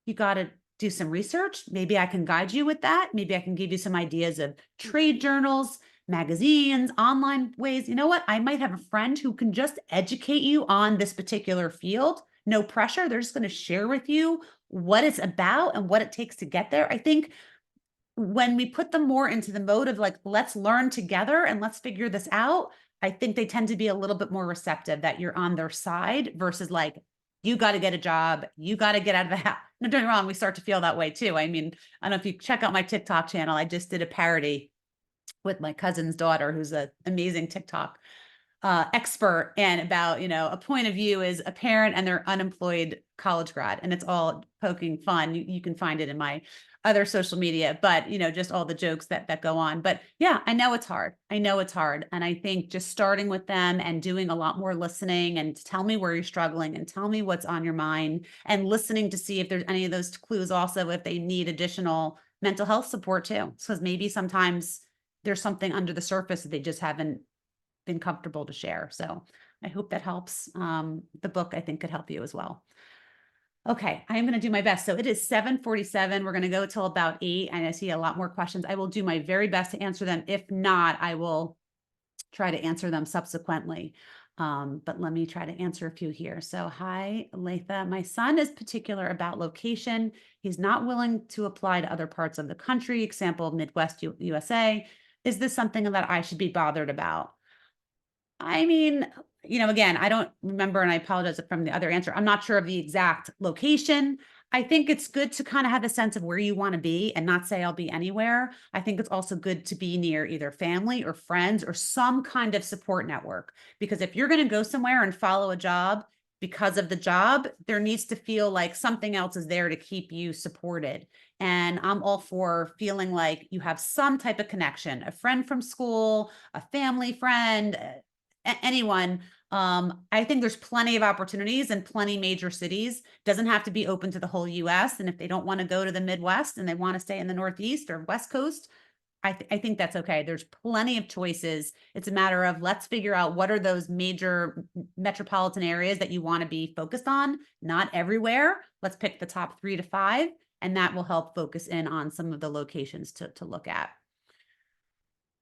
You got to do some research. Maybe I can guide you with that. Maybe I can give you some ideas of trade journals, magazines, online ways. You know what? I might have a friend who can just educate you on this particular field. No pressure. They're just going to share with you what it's about and what it takes to get there. I think when we put them more into the mode of like, let's learn together and let's figure this out, I think they tend to be a little bit more receptive that you're on their side versus like, you got to get a job, you got to get out of the house. No, don't get me wrong, we start to feel that way too. I mean, I don't know if you check out my TikTok channel, I just did a parody with my cousin's daughter, who's an amazing TikTok expert, and about, a point of view is a parent and their unemployed college grad, and it's all poking fun. You can find it in my other social media, but just all the jokes that go on. But yeah, I know it's hard. I know it's hard, and I think just starting with them and doing a lot more listening, and tell me where you're struggling, and tell me what's on your mind, and listening to see if there's any of those clues. Also, if they need additional mental health support too, because maybe sometimes there's something under the surface that they just haven't been comfortable to share. So I hope that helps. The book, I think, could help you as well. Okay, I am going to do my best. So it is 7:47. We're going to go till about 8, and I see a lot more questions. I will do my very best to answer them. If not, I will try to answer them subsequently. But let me try to answer a few here. So, hi, Latha. My son is particular about location. He's not willing to apply to other parts of the country, example, Midwest USA. Is this something that I should be bothered about? I mean, again, I don't remember, and I apologize from the other answer. I'm not sure of the exact location. I think it's good to kind of have a sense of where you want to be and not say I'll be anywhere. I think it's also good to be near either family or friends or some kind of support network. Because if you're going to go somewhere and follow a job because of the job, there needs to feel like something else is there to keep you supported. And I'm all for feeling like you have some type of connection, a friend from school, a family friend, anyone. I think there's plenty of opportunities in plenty major cities. Doesn't have to be open to the whole US. And if they don't want to go to the Midwest and they want to stay in the Northeast or West Coast, I think that's okay. There's plenty of choices. It's a matter of let's figure out what are those major metropolitan areas that you want to be focused on. Not everywhere. Let's pick the top 3 to 5, and that will help focus in on some of the locations to look at.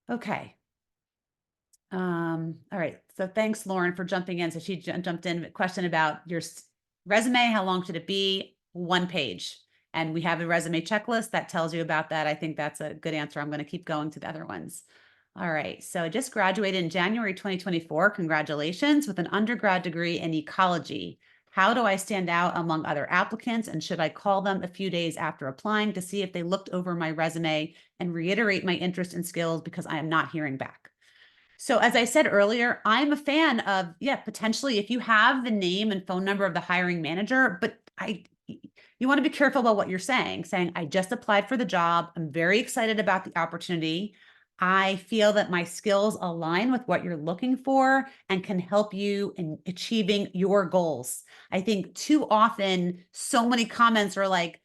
Okay. All right. So thanks, Lauren, for jumping in. So she jumped in. A question about your resume. How long should it be? 1 page. And we have a resume checklist that tells you about that. I think that's a good answer. I'm going to keep going to the other ones. All right. So I just graduated in January 2024. Congratulations, with an undergrad degree in ecology. How do I stand out among other applicants? And should I call them a few days after applying to see if they looked over my resume and reiterate my interest and skills, because I am not hearing back? So as I said earlier, I'm a fan of, yeah, potentially if you have the name and phone number of the hiring manager, but you want to be careful about what you're saying, I just applied for the job. I'm very excited about the opportunity. I feel that my skills align with what you're looking for and can help you in achieving your goals. I think too often, so many comments are like,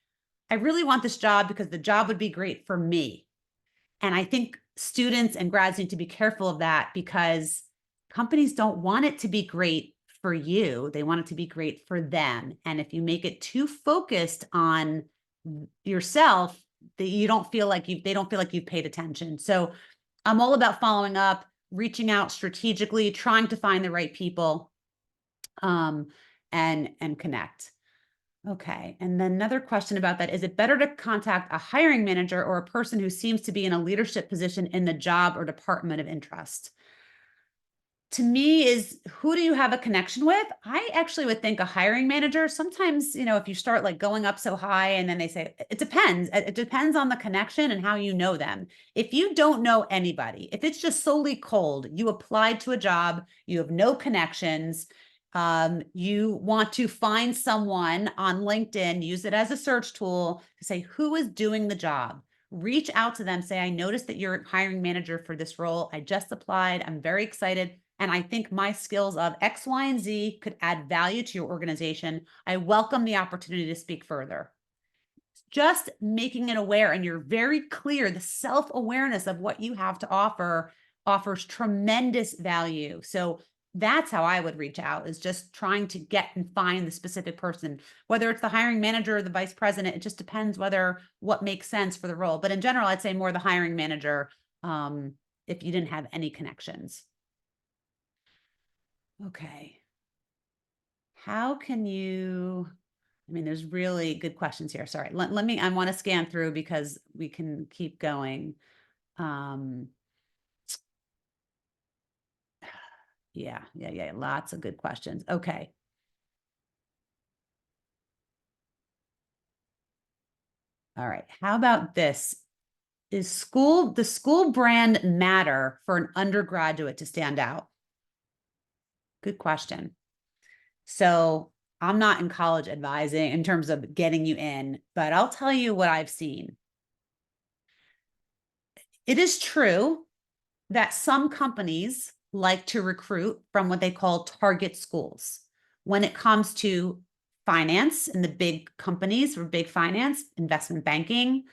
I really want this job because the job would be great for me. And I think students and grads need to be careful of that, because companies don't want it to be great for you. They want it to be great for them. And if you make it too focused on yourself, that you don't feel like they don't feel like you've paid attention. So I'm all about following up, reaching out strategically, trying to find the right people, and connect. Okay. And then another question about that, is it better to contact a hiring manager or a person who seems to be in a leadership position in the job or department of interest? To me is who do you have a connection with? I actually would think a hiring manager. Sometimes, if you start like going up so high and then they say it depends. It depends on the connection and how you know them. If you don't know anybody, if it's just solely cold, you applied to a job, you have no connections, you want to find someone on LinkedIn, use it as a search tool to say who is doing the job. Reach out to them, say, I noticed that you're hiring manager for this role. I just applied. I'm very excited. And I think my skills of X, Y, and Z could add value to your organization. I welcome the opportunity to speak further. Just making it aware, and you're very clear, the self-awareness of what you have to offer offers tremendous value. So that's how I would reach out, is just trying to get and find the specific person, whether it's the hiring manager or the vice president. It just depends what makes sense for the role. But in general, I'd say more the hiring manager, if you didn't have any connections. Okay. How can you, there's really good questions here. Sorry. Let me, I want to scan through because we can keep going. Um, yeah. Lots of good questions. Okay. All right. How about this? The school brand matter for an undergraduate to stand out? Good question. So I'm not in college advising in terms of getting you in, but I'll tell you what I've seen. It is true that some companies like to recruit from what they call target schools. When it comes to finance and the big companies or big finance, investment banking,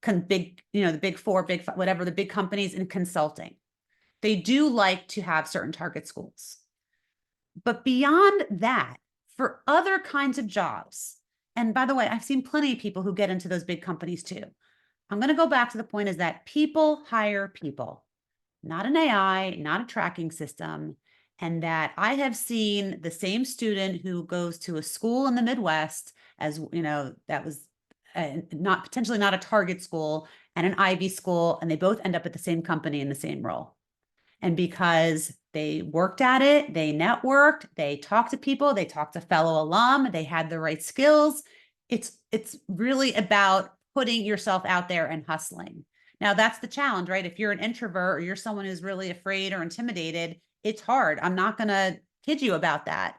the big four, whatever the big companies in consulting, they do like to have certain target schools. But beyond that, for other kinds of jobs, and by the way, I've seen plenty of people who get into those big companies too. I'm going to go back to the point is that people hire people, not an AI, not a tracking system. And that I have seen the same student who goes to a school in the Midwest, as that was not potentially not a target school, and an Ivy school, and they both end up at the same company in the same role. And because they worked at it, they networked, they talked to people, they talked to fellow alum, they had the right skills. It's really about putting yourself out there and hustling. Now that's the challenge, right? If you're an introvert or you're someone who's really afraid or intimidated, it's hard. I'm not going to kid you about that.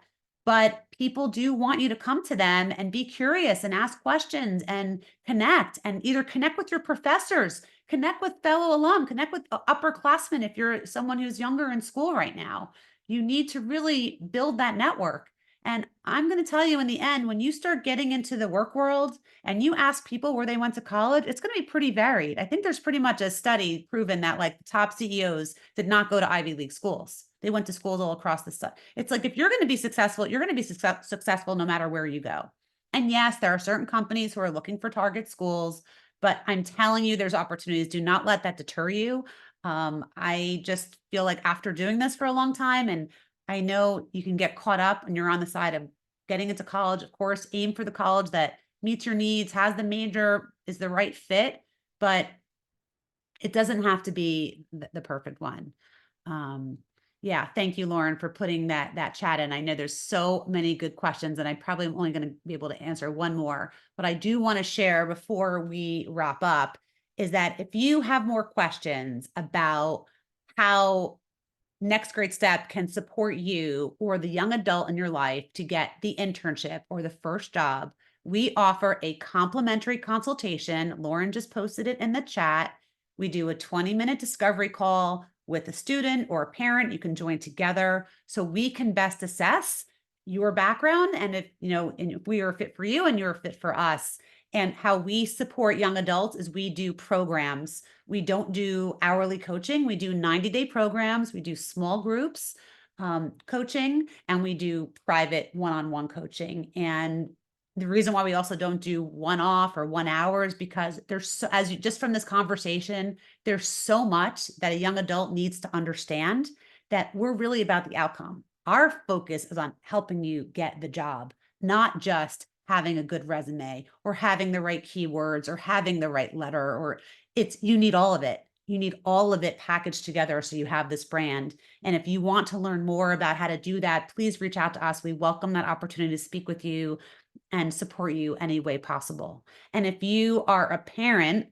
But people do want you to come to them and be curious and ask questions and either connect with your professors, connect with fellow alum, connect with upperclassmen. If you're someone who's younger in school right now, you need to really build that network. And I'm going to tell you in the end, when you start getting into the work world and you ask people where they went to college, it's going to be pretty varied. I think there's pretty much a study proven that like the top CEOs did not go to Ivy League schools. They went to schools all across the stuff. It's like, if you're going to be successful, you're going to be successful no matter where you go. And yes, there are certain companies who are looking for target schools, but I'm telling you, there's opportunities. Do not let that deter you. I just feel like after doing this for a long time, and I know you can get caught up and you're on the side of getting into college, of course, aim for the college that meets your needs, has the major, is the right fit, but it doesn't have to be the perfect one. Yeah, thank you, Lauren, for putting that chat in. I know there's so many good questions, and I probably am only going to be able to answer one more, but I do want to share before we wrap up is that if you have more questions about how Next Great Step can support you or the young adult in your life to get the internship or the first job, we offer a complimentary consultation. Lauren just posted it in the chat. We do a 20-minute discovery call with a student or a parent. You can join together so we can best assess your background and if we are a fit for you and you're a fit for us. And how we support young adults is we do programs. We don't do hourly coaching. We do 90-day programs. We do small groups coaching, and we do private one-on-one coaching. And the reason why we also don't do one-off or 1 hour is because there's so, as you just from this conversation, there's so much that a young adult needs to understand that we're really about the outcome. Our focus is on helping you get the job, not just having a good resume or having the right keywords or having the right letter, or you need all of it. you need all of it packaged together so you have this brand. And if you want to learn more about how to do that, please reach out to us. We welcome that opportunity to speak with you and support you any way possible. And if you are a parent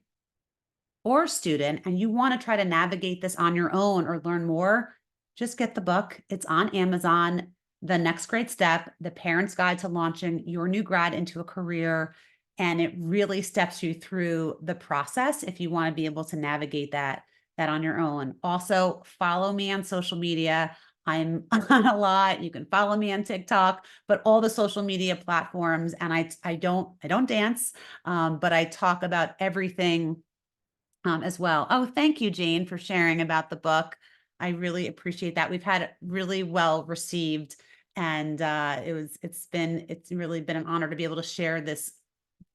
or student and you want to try to navigate this on your own or learn more, just get the book. It's on Amazon. The Next Great Step, The Parent's Guide to Launching Your New Grad into a Career. And it really steps you through the process if you want to be able to navigate that on your own. Also, follow me on social media. I'm on a lot. You can follow me on TikTok, but all the social media platforms. And I don't dance, but I talk about everything as well. Oh, thank you, Jane, for sharing about the book. I really appreciate that. We've had it really well received, and it's really been an honor to be able to share this.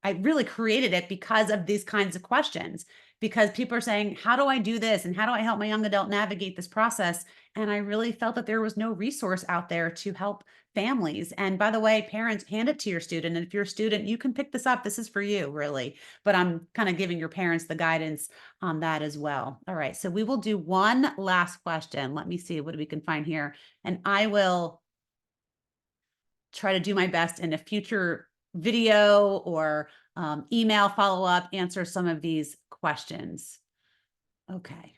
I really created it because of these kinds of questions, because people are saying, how do I do this? And how do I help my young adult navigate this process? And I really felt that there was no resource out there to help families. And by the way, parents, hand it to your student. And if you're a student, you can pick this up. This is for you, really. But I'm kind of giving your parents the guidance on that as well. All right. So we will do one last question. Let me see what we can find here. And I will try to do my best in a future video or email follow-up, answer some of these questions. Okay.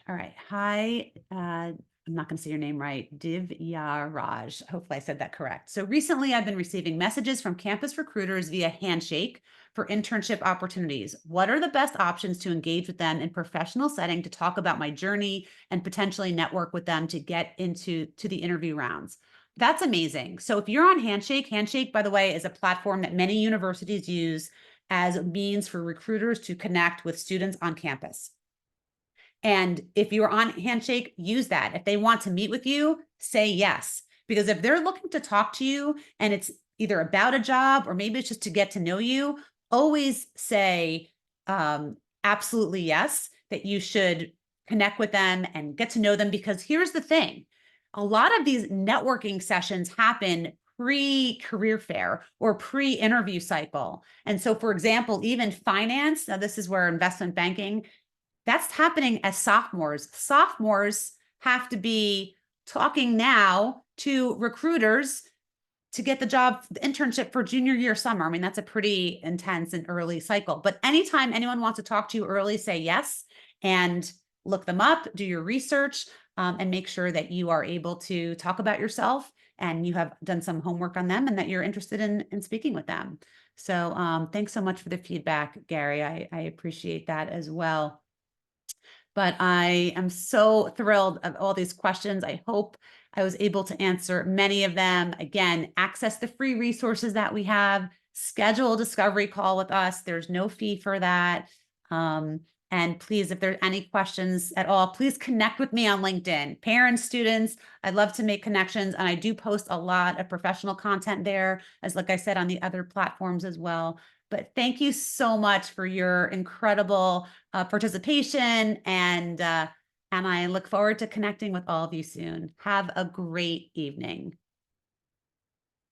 All right. Hi. I'm not going to say your name right. Divya Raj. Hopefully I said that correct. So recently I've been receiving messages from campus recruiters via handshake for internship opportunities. What are the best options to engage with them in professional setting to talk about my journey and potentially network with them to get into the interview rounds? That's amazing. So if you're on Handshake, by the way, is a platform that many universities use as a means for recruiters to connect with students on campus. And if you're on Handshake, use that. If they want to meet with you, say yes. Because if they're looking to talk to you and it's either about a job or maybe it's just to get to know you, always say absolutely yes, that you should connect with them and get to know them. Because here's the thing. A lot of these networking sessions happen pre-career fair or pre-interview cycle. And so, for example, even finance, now this is where investment banking, that's happening as sophomores. Sophomores have to be talking now to recruiters to get the job, the internship for junior year summer. I mean, that's a pretty intense and early cycle. But anytime anyone wants to talk to you early, say yes and look them up, do your research, and make sure that you are able to talk about yourself and you have done some homework on them and that you're interested in speaking with them. So thanks so much for the feedback, Gary. I appreciate that as well. But I am so thrilled of all these questions. I hope I was able to answer many of them. Again, access the free resources that we have, schedule a discovery call with us. There's no fee for that. And please, if there's any questions at all, please connect with me on LinkedIn. Parents, students, I'd love to make connections. And I do post a lot of professional content there, as like I said, on the other platforms as well. But thank you so much for your incredible participation. And I look forward to connecting with all of you soon. Have a great evening.